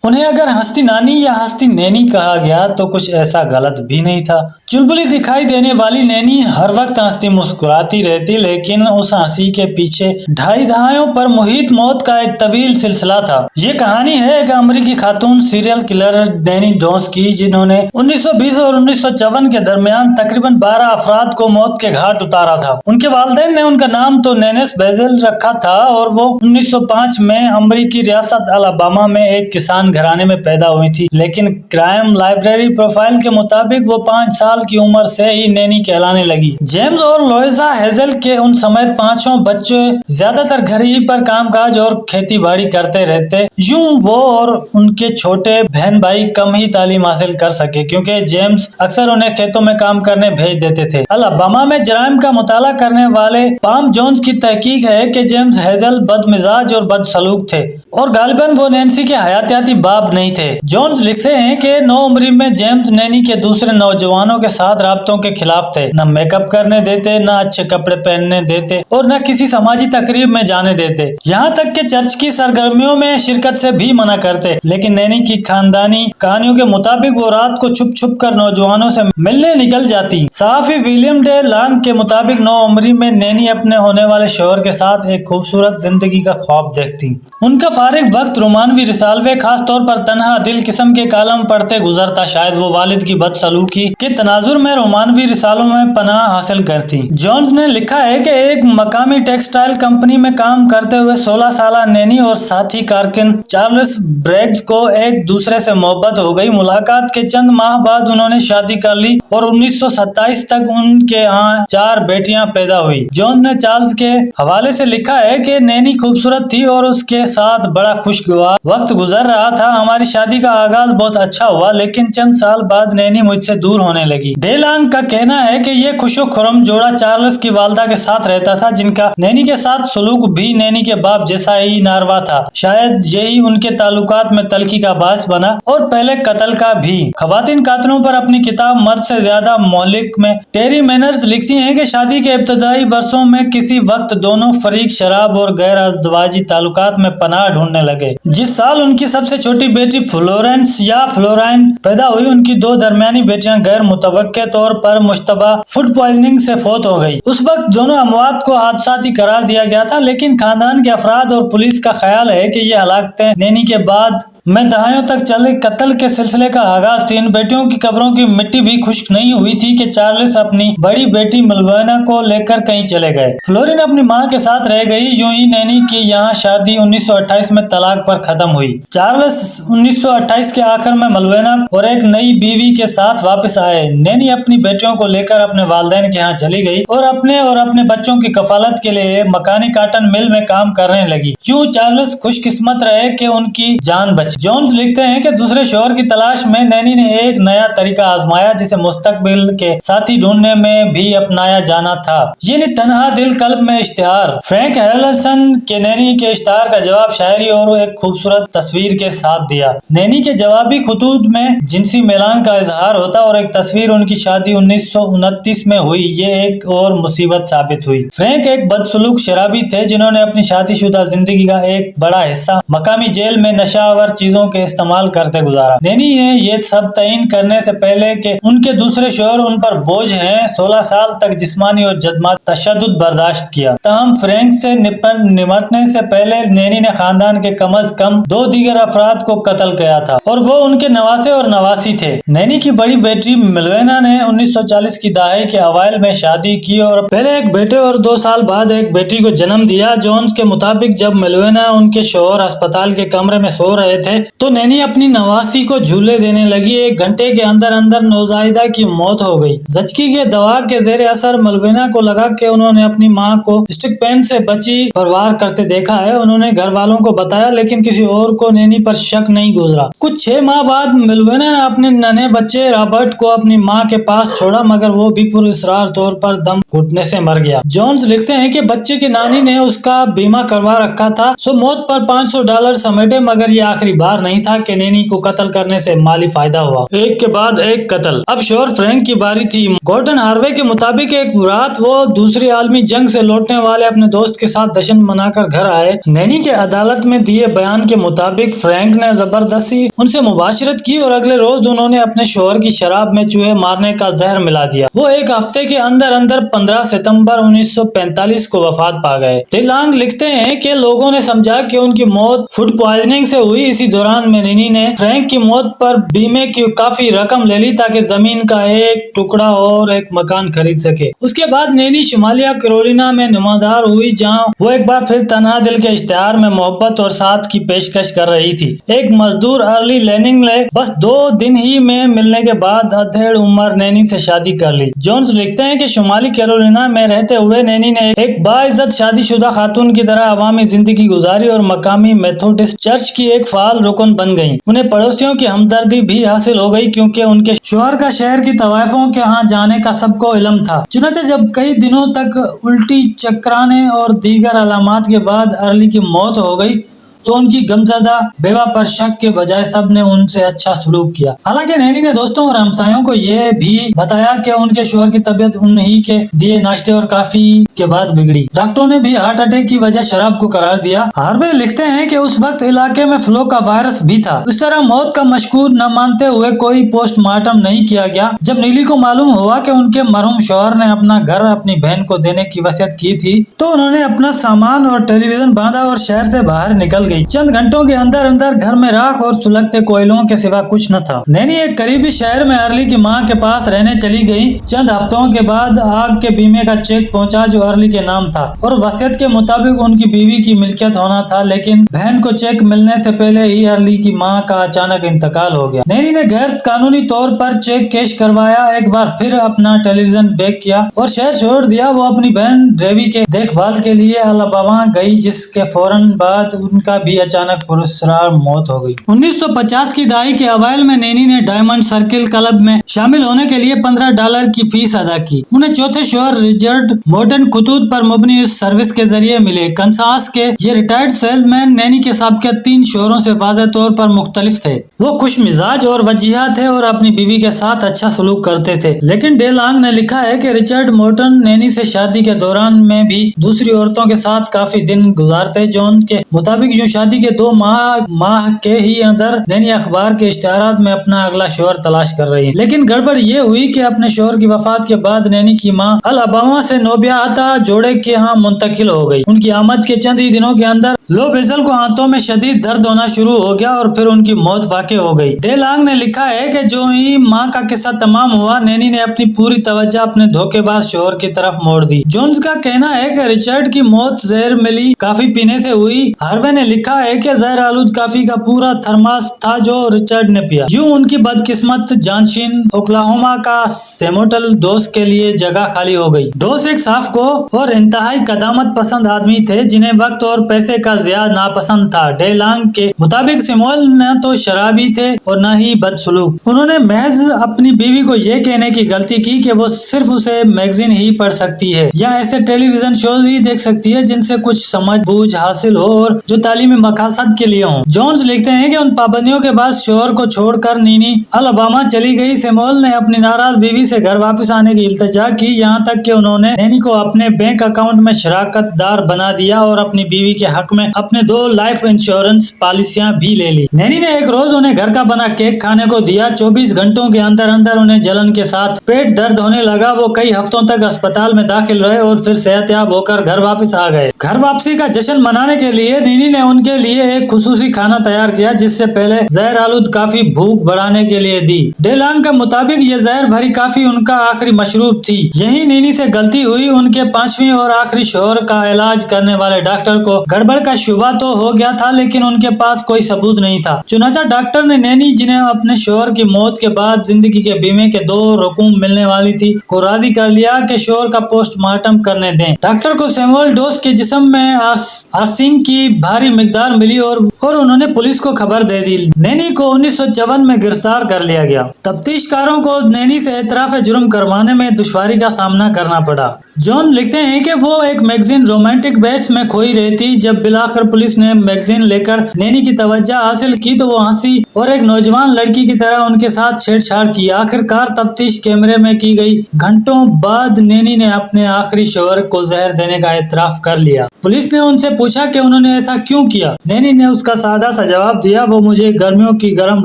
انہیں اگر ہستی نانی یا ہستی نینی کہا گیا تو کچھ ایسا غلط بھی نہیں تھا۔ چلبلی دکھائی دینے والی نینی ہر وقت ہنستی مسکراتی رہتی، لیکن اس ہنسی کے پیچھے ڈھائی دہائیوں پر محیط موت کا ایک طویل سلسلہ تھا۔ یہ کہانی ہے ایک امریکی خاتون سیریل کلر نینی ڈوس کی، جنہوں نے 1920 اور 1954 کے درمیان تقریباً 12 افراد کو موت کے گھاٹ اتارا تھا۔ ان کے والدین نے ان کا نام تو نینس بیزل رکھا تھا اور وہ 1905 میں امریکی ریاست الاباما میں ایک کسان گھرانے میں پیدا ہوئی تھی، لیکن کرائم لائبریری پروفائل کے مطابق وہ 5 سال کی عمر سے ہی نینی کہلانے لگی۔ جیمز اور لوئزا ہیزل کے ان سمیت 5 بچے زیادہ تر گھر ہی پر کام کاج اور کھیتی باڑی کرتے رہتے۔ یوں وہ اور ان کے چھوٹے بہن بھائی کم ہی تعلیم حاصل کر سکے، کیونکہ جیمز اکثر انہیں کھیتوں میں کام کرنے بھیج دیتے تھے۔ الاباما میں جرائم کا مطالعہ کرنے والے پام جونز کی تحقیق ہے کہ جیمز ہیزل بد مزاج اور بد سلوک تھے اور غالباً وہ نینسی کے حیاتیاتی باپ نہیں تھے۔ جونز لکھتے ہیں کہ نوعمری میں جیمز نینی کے دوسرے نوجوانوں کے ساتھ رابطوں کے خلاف تھے، نہ میک اپ کرنے دیتے، نہ اچھے کپڑے پہننے دیتے اور نہ کسی سماجی تقریب میں جانے دیتے، یہاں تک کہ چرچ کی سرگرمیوں میں شرکت سے بھی منع کرتے۔ لیکن نینی کی خاندانی کہانیوں کے مطابق وہ رات کو چھپ چھپ کر نوجوانوں سے ملنے نکل جاتی۔ صحافی ولیم ڈے لانگ کے مطابق نوعمری میں نینی اپنے ہونے والے شوہر کے ساتھ ایک خوبصورت زندگی کا خواب دیکھتی۔ ان کا فارغ وقت رومانوی رسالے، خاص طور پر تنہا دل قسم کے کالم پڑھتے گزرتا۔ شاید وہ والد کی بد سلوکی کے تناظر میں رومانوی رسالوں میں پناہ حاصل کرتی۔ جونز نے لکھا ہے کہ ایک مقامی ٹیکسٹائل کمپنی میں کام کرتے ہوئے 16 سالہ نینی اور ساتھی کارکن چارلس بریگز کو ایک دوسرے سے محبت ہو گئی۔ ملاقات کے چند ماہ بعد انہوں نے شادی کر لی اور 1927 تک ان کے ہاں 4 بیٹیاں پیدا ہوئی۔ جونز نے چارلس کے حوالے سے لکھا ہے کہ نینی خوبصورت تھی اور اس کے ساتھ بڑا خوشگوار وقت گزر رہا تھا۔ ہماری شادی کا آغاز بہت اچھا ہوا، لیکن چند سال بعد نینی مجھ سے دور ہونے لگی۔ ڈے لانگ کا کہنا ہے کہ یہ خوش و خرم جوڑا چارلس کی والدہ کے ساتھ رہتا تھا، جن کا نینی کے ساتھ سلوک بھی نینی کے باپ جیسا ہی ناروا تھا۔ شاید یہی ان کے تعلقات میں تلخی کا باعث بنا اور پہلے قتل کا بھی۔ خواتین قاتلوں پر اپنی کتاب مرد سے زیادہ مہلک میں ٹیری مینرز لکھتی ہیں کہ شادی کے ابتدائی برسوں میں کسی وقت دونوں فریق شراب اور غیر ازدواجی تعلقات میں پناہ ڈھونڈنے لگے۔ جس سال ان کی سب سے چھوٹی بیٹی فلورینس یا فلورائن پیدا ہوئی، ان کی 2 درمیانی بیٹیاں غیر متوقع طور پر مشتبہ فوڈ پوائزننگ سے فوت ہو گئی۔ اس وقت دونوں اموات کو حادثاتی قرار دیا گیا تھا، لیکن خاندان کے افراد اور پولیس کا خیال ہے کہ یہ ہلاکتیں نینی کے بعد میں دہائیوں تک چلے قتل کے سلسلے کا آغاز تھی۔ ان بیٹیوں کی قبروں کی مٹی بھی خشک نہیں ہوئی تھی کہ چارلس اپنی بڑی بیٹی ملوینا کو لے کر کہیں چلے گئے۔ فلورین اپنی ماں کے ساتھ رہ گئی۔ یوں ہی نینی کی یہاں شادی 1928 میں طلاق پر ختم ہوئی۔ چارلس 1928 کے آخر میں ملوینا اور ایک نئی بیوی کے ساتھ واپس آئے۔ نینی اپنی بیٹیوں کو لے کر اپنے والدین کے ہاں چلی گئی اور اپنے بچوں کی کفالت کے لیے مکانی کاٹن مل میں کام کرنے لگی۔ یوں چارلس خوش قسمت رہے کہ ان کی جان بچی۔ جونز لکھتے ہیں کہ دوسرے شوہر کی تلاش میں نینی نے ایک نیا طریقہ آزمایا، جسے مستقبل کے ساتھی ڈھونڈنے میں بھی اپنایا جانا تھا، یعنی تنہا دل قلب میں اشتہار۔ فرینک ہیلسن کے نینی کے اشتہار کا جواب شاعری اور ایک خوبصورت تصویر کے ساتھ دیا۔ نینی کے جوابی خطوط میں جنسی میلان کا اظہار ہوتا اور ایک تصویر ان کی شادی 1929 میں ہوئی۔ یہ ایک اور مصیبت ثابت ہوئی۔ فرینک ایک بدسلوک شرابی تھے، جنہوں نے اپنی شادی شدہ زندگی کا ایک بڑا حصہ مقامی جیل میں نشہ آور چیزوں کے استعمال کرتے گزارا۔ نینی نے یہ سب تعین کرنے سے پہلے کہ ان کے دوسرے شوہر ان پر بوجھ ہیں، 16 سال تک جسمانی اور جسمانی تشدد برداشت کیا۔ تاہم فرینک سے نمٹنے سے پہلے نینی نے خاندان کے کم از کم 2 دیگر افراد کو قتل کیا تھا اور وہ ان کے نواسے اور نواسی تھے۔ نینی کی بڑی بیٹی ملوینا نے 1940 کی دہائی کے اوائل میں شادی کی اور پہلے ایک بیٹے اور 2 سال بعد ایک بیٹی کو جنم دیا۔ جونز کے مطابق جب ملوینا ان کے شوہر ہسپتال کے کمرے میں سو رہے تھے تو نینی اپنی نواسی کو جھولے دینے لگی۔ 1 گھنٹے کے اندر نوزائیدہ کی موت ہو گئی۔ زچگی کے دوا کے زیر اثر ملوینا کو لگا کہ انہوں نے اپنی ماں کو اسٹک پین سے بچی پر وار کرتے دیکھا ہے۔ انہوں نے گھر والوں کو بتایا، لیکن کسی اور کو نینی پر شک نہیں گزرا۔ کچھ 6 ماہ بعد ملوینا نے اپنے ننھے بچے رابرٹ کو اپنی ماں کے پاس چھوڑا، مگر وہ بھی پراسرار طور پر دم گھٹنے سے مر گیا۔ جونز لکھتے ہیں کہ بچے کی نانی نے اس کا بیمہ کروا رکھا تھا، سو موت پر $500 سمیٹے، مگر یہ آخری बार नहीं था कि नैनी को कत्ल करने से माली फायदा हुआ। एक के बाद एक कत्ल। अब शोहर फ्रैंक की बारी थी। गॉर्डन हार्वे के मुताबिक एक रात वो दूसरी आलमी जंग से लौटने वाले अपने दोस्त के साथ जश्न मनाकर घर आए। नैनी के अदालत में दिए बयान के मुताबिक फ्रैंक ने जबरदस्ती उनसे मुबाशरत की और अगले रोज उन्होंने अपने शोहर की शराब में चूहे मारने का जहर मिला दिया। वो एक हफ्ते के अंदर 15 सितंबर 1945 को वफात पा गए। डेलांग लिखते हैं कि लोगों ने समझा कि उनकी मौत फूड पॉइजनिंग से हुई। इसी दौरान में नैनी ने फ्रैंक की मौत पर बीमे की काफी रकम ले ली ताकि जमीन का एक टुकड़ा और एक मकान खरीद सके। उसके बाद नैनी शुमालिया कैरोलिना में नुमादार हुई, जहां वो एक बार फिर तन्हा दिल के इश्तिहार में मोहब्बत और साथ की पेशकश कर रही थी। एक मजदूर अर्ली लैनिंग ने बस 2 दिन ही में मिलने के बाद अधेड़ उम्र नैनी से शादी कर ली। जोन्स लिखते हैं कि शुमाली कैरोलिना में रहते हुए नैनी ने एक बाइज्जत शादीशुदा खातून की तरह अवामी जिंदगी गुजारी और मकामी मेथोडिस्ट चर्च की एक फाल रुकन बन गयी। उन्हें पड़ोसियों की हमदर्दी भी हासिल हो गई क्योंकि उनके शोहर का शहर की तवाइफों के यहाँ जाने का सबको इल्म था। चुनांचे जब कई दिनों तक उल्टी चक्राने और दीगर अलामात के बाद अर्ली की मौत हो गई तो उनकी गमज़दा बेवा पर शक के बजाय सब ने उनसे अच्छा सलूक किया। हालांकि नैनी ने दोस्तों और हमसायों को यह भी बताया कि उनके शोहर की तबीयत उन्हीं के दिए नाश्ते और काफी के बाद बिगड़ी। डॉक्टरों ने भी हार्ट अटैक की वजह शराब को करार दिया। हार्वे लिखते हैं कि उस वक्त इलाके में फ्लू का वायरस भी था। इस तरह मौत का मशकूर न मानते हुए कोई पोस्टमार्टम नहीं किया गया। जब नीली को मालूम हुआ कि उनके मरहूम शोहर ने अपना घर अपनी बहन को देने की वसीयत की थी तो उन्होंने अपना सामान और टेलीविजन बांधा और शहर से बाहर निकल गई। चंद घंटों के अंदर अंदर घर में राख और सुलगते कोयलों के सिवा कुछ न था। नैनी एक करीबी शहर में अर्ली की मां के पास रहने चली गई। चंद हफ्तों के बाद आग के बीमे का चेक पहुंचा जो अर्ली के नाम था और वसीयत के मुताबिक उनकी बीवी की मिल्कियत होना था, लेकिन बहन को चेक मिलने से पहले ही अर्ली की मां का अचानक इंतकाल हो गया। नैनी ने गैर कानूनी तौर पर चेक कैश करवाया, एक बार फिर अपना टेलीविजन बैक किया और शहर छोड़ दिया। वो अपनी बहन डेवी के देखभाल के लिए अलाबामा गई, जिसके फौरन बाद उनका भी अचानक पुरस्कार मौत हो गई। 1950 की दहाई के अवाइल में नैनी ने डायमंड सर्किल क्लब में शामिल होने के लिए $15 की फीस अदा की। उन्हें चौथे शोहर रिचर्ड मोर्टन खुतूत पर मुबनी इस सर्विस के जरिए मिले। कंसास के ये रिटायर्ड सेल्समैन नैनी के साबिक़ 3 शोहरों से वाज़ेह तौर पर मुख्तलिफ थे। वो खुश मिजाज और वजीहा थे और अपनी बीवी के साथ अच्छा सलूक करते थे। लेकिन डेलांग ने लिखा है कि रिचर्ड मोर्टन नैनी से शादी के दौरान में भी दूसरी औरतों के साथ काफी दिन गुजारते, जो उनके मुताबिक यूं शादी के 2 माह के ही अंदर नैनी अखबार के इश्तिहारात में अपना अगला शोहर तलाश कर रही है। लेकिन गड़बड़ ये हुई कि अपने शोहर की वफात के बाद नैनी की मां अलाबामा से नोब्याहता जोड़े के यहाँ मुंतकिल हो गई। उनकी आमद के चंद ही दिनों के अंदर लो बेजल को हाथों में शदीद दर्द होना शुरू हो गया और फिर उनकी मौत वाक़ई हो गई। डेलांग ने लिखा है कि जो ही मां का किस्सा तमाम हुआ, नैनी ने अपनी पूरी तवज्जो अपने धोखेबाज शोहर की तरफ मोड़ दी। जोन्स का कहना है कि रिचर्ड की मौत जहर मिली काफी पीने से हुई। हार्वे ने लिखा है कि जहर आलूद काफी का पूरा थर्मास था जो रिचर्ड ने पिया। यूं उनकी बदकिस्मत जानशीन ओक्लाहोमा का सेमोटल डोस के लिए जगह खाली हो गई। डोस एक साफ को और इंतहाई कदामत पसंद आदमी थे जिन्हें वक्त और पैसे का ज़िया नापसंद था। डेलांग के मुताबिक सिमोल न तो शराबी थे और न ही बदसलूक। उन्होंने महज अपनी बीवी को यह कहने की गलती की कि वो सिर्फ उसे मैगजीन ही पढ़ सकती है या ऐसे टेलीविजन शोज ही देख सकती है जिनसे कुछ समझ बूझ हासिल हो और जो तालीमी मकासद के लिए हों। जोन्स लिखते हैं कि उन पाबंदियों के बाद शोहर को छोड़कर नैनी अलाबामा चली गई। सिमोल ने अपनी नाराज बीवी से घर वापस आने की इल्तिजा की, यहाँ तक कि उन्होंने नैनी को अपने बैंक अकाउंट में शराकतदार बना दिया और अपनी बीवी के हक में अपने 2 लाइफ इंश्योरेंस पॉलिसियां भी ले ली। नैनी ने एक रोज उन्हें घर का बना केक खाने को दिया। 24 घंटों के अंदर अंदर उन्हें जलन के साथ पेट दर्द होने लगा। वो कई हफ्तों तक अस्पताल में दाखिल रहे और फिर सेहतयाब होकर घर वापस आ गए। घर वापसी का जश्न मनाने के लिए नैनी ने उनके लिए एक खुसूसी खाना तैयार किया, जिससे पहले जहर आलूद काफी भूख बढ़ाने के लिए दी। डेलांग के मुताबिक ये जहर भरी काफी उनका आखिरी मशरूब थी। यही नैनी से गलती हुई। उनके 5वीं और आखिरी शोहर का इलाज करने वाले डॉक्टर को गड़बड़ का शुबा तो हो गया था, लेकिन उनके पास कोई सबूत नहीं था। चुनांचे डॉक्टर ने नैनी, जिन्हें अपने शोहर की मौत के बाद जिंदगी के बीमे के 2 रकूम मिलने वाली थी, को राजी कर लिया कि शोहर का पोस्टमार्टम करने दें। डॉक्टर को सैमुअल डोस के जिस्म में आर्सेनिक की भारी मिकदार मिली और उन्होंने पुलिस को खबर दे दी। नैनी को 1954 में गिरफ्तार कर लिया गया। तफ्तीशकारों को नैनी से एतराफ़ जुर्म करवाने में दुश्वारी का सामना करना पड़ा। जॉन लिखते हैं कि वो एक मैगजीन रोमांटिक बेट्स में खोई रहती। जब बिलाखिर पुलिस ने मैगजीन लेकर नैनी की तवज्जो हासिल की तो वो हंसी और एक नौजवान लड़की की तरह उनके साथ छेड़छाड़ की। आखिरकार तफ्तीश कैमरे में की गई। घंटों बाद नैनी ने अपने आखिरी शौहर को जहर देने का एतराफ कर लिया। पुलिस ने उनसे पूछा कि उन्होंने ऐसा क्यों किया। नैनी ने उसका सादा सा जवाब दिया, वो मुझे गर्मियों की गर्म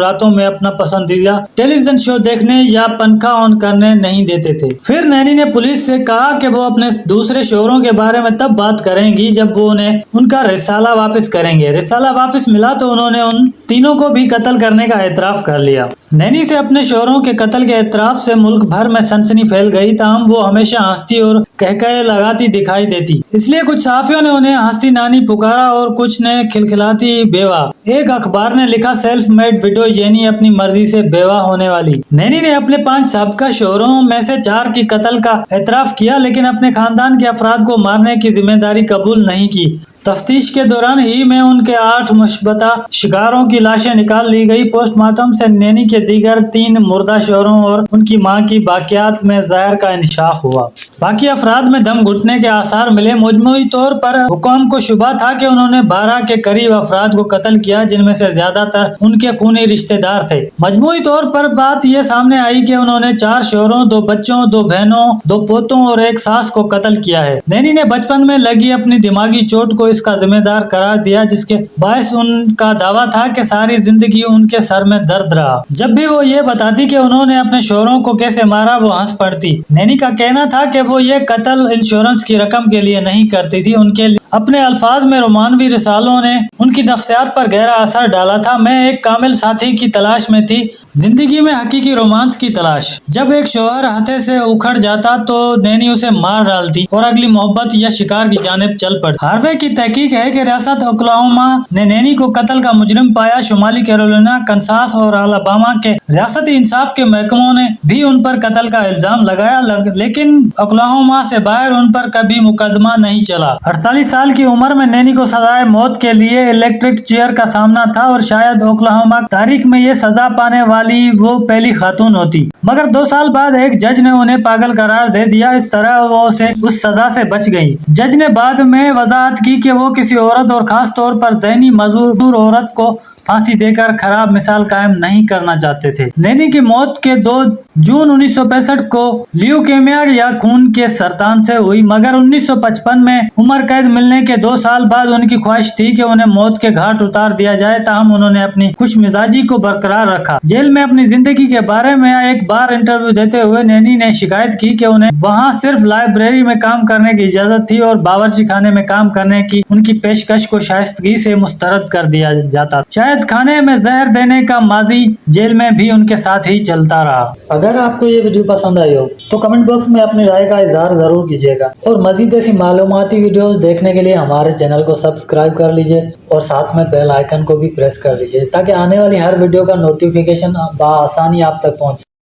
रातों में अपना पसंदीदा टेलीविजन शो देखने या पंखा ऑन करने नहीं देते थे। फिर नैनी ने पुलिस से कहा कि वो अपने दूसरे शोहरों के बारे में तब बात करेंगी जब वो उन्हें उनका रिसाला वापस करेंगे। रिसाला वापस मिला तो उन्होंने उन तीनों को भी कत्ल करने का एतराफ कर लिया। नैनी से अपने शोहरों के कत्ल के एतराफ से मुल्क भर में सनसनी फैल गई। ताहम वो हमेशा हंसती और कहकहे लगाती दिखाई देती, इसलिए कुछ सहाफियों ने उन्हें हंसती नानी पुकारा और कुछ ने खिलखिलाती बेवा। एक अखबार ने लिखा, सेल्फ मेड विडो यानी अपनी मर्जी से बेवा होने वाली। नैनी ने अपने 5 साबिका शोहरों में से 4 की कत्ल का एतराफ किया, लेकिन अपने खानदान के अफराद को मारने की जिम्मेदारी कबूल नहीं की। तफ्तीश के दौरान ही में उनके 8 मुशबता शिकारों की लाशें निकाल ली गई। पोस्टमार्टम से नैनी के दीगर 3 मुर्दा शोहरों और उनकी मां की बाकियात में जहर का इंकशाफ हुआ। बाकी अफराद में दम घुटने के आसार मिले। मजमूई तौर पर हुकाम को शुबा था कि उन्होंने 12 के करीब अफराद को कत्ल किया, जिनमें से ज्यादातर उनके खूनी रिश्तेदार थे। मजमूई तौर पर बात यह सामने आई कि उन्होंने 4 शोहरों, 2 बच्चों, 2 बहनों, 2 पोतों और 1 सास को कत्ल किया है। नैनी ने बचपन में लगी अपनी दिमागी चोट को इसका जिम्मेदार करार दिया, जिसके बायस उनका दावा था कि सारी जिंदगी उनके सर में दर्द रहा। जब भी वो ये बताती कि उन्होंने अपने शोहरों को कैसे मारा, वो हंस पड़ती। नैनी का कहना था कि वो ये कत्ल इंश्योरेंस की रकम के लिए नहीं करती थी, उनके अपने अल्फाज में रोमानवी रिसालों ने उनकी नफ्सियात पर गहरा असर डाला था। मैं एक कामिल साथी की तलाश में थी, जिंदगी में हकीकी रोमांस की तलाश। जब एक शौहर हथे से उखड़ जाता तो नैनी उसे मार डालती और अगली मोहब्बत या शिकार की जानिब चल पड़ती। हार्वे की तहकीक है कि रियासत ओक्लाहोमा ने नैनी को कत्ल का मुजरिम पाया। शुमाली कैरोलिना, कंसास और अलाबामा के रियासती इंसाफ के महकमों ने भी उन पर कत्ल का इल्जाम लगाया, लेकिन ओक्लाहोमा से बाहर उन पर कभी मुकदमा नहीं चला। 48 साल की उम्र में नैनी को सजाए मौत के लिए इलेक्ट्रिक चेयर का सामना था और शायद ओक्लाहोमा तारीख में ये सजा पाने वाली वो पहली खातून होती। मगर 2 साल बाद एक जज ने उन्हें पागल करार दे दिया। इस तरह वो उस सजा से बच गई। जज ने बाद में वजाहत की कि वो किसी औरत और खास तौर पर ज़हनी मजबूर औरत को फांसी देकर खराब मिसाल कायम नहीं करना चाहते थे। नैनी की मौत के 2 जून 1965 को ल्यूकेमिया या खून के सरतान से हुई, मगर 1955 में उम्र कैद मिलने के 2 साल बाद उनकी ख्वाहिश थी कि उन्हें मौत के घाट उतार दिया जाए। ताहम उन्होंने अपनी खुश मिजाजी को बरकरार रखा। जेल में अपनी जिंदगी के बारे में एक बार इंटरव्यू देते हुए नैनी ने शिकायत की कि उन्हें वहाँ सिर्फ लाइब्रेरी में काम करने की इजाजत थी और बावर्ची खाने में काम करने की उनकी पेशकश को शाइस्तगी से मुस्तरद कर दिया जाता। शायद खाने में जहर देने का माजी जेल में भी उनके साथ ही चलता रहा। अगर आपको ये वीडियो पसंद आई हो तो कमेंट बॉक्स में अपनी राय का इजहार जरूर कीजिएगा और मजीद ऐसी मालूमाती वीडियोस देखने के लिए हमारे चैनल को सब्सक्राइब कर लीजिए और साथ में बेल आइकन को भी प्रेस कर लीजिए ताकि आने वाली हर वीडियो का नोटिफिकेशन बआसानी आप तक पहुंचे।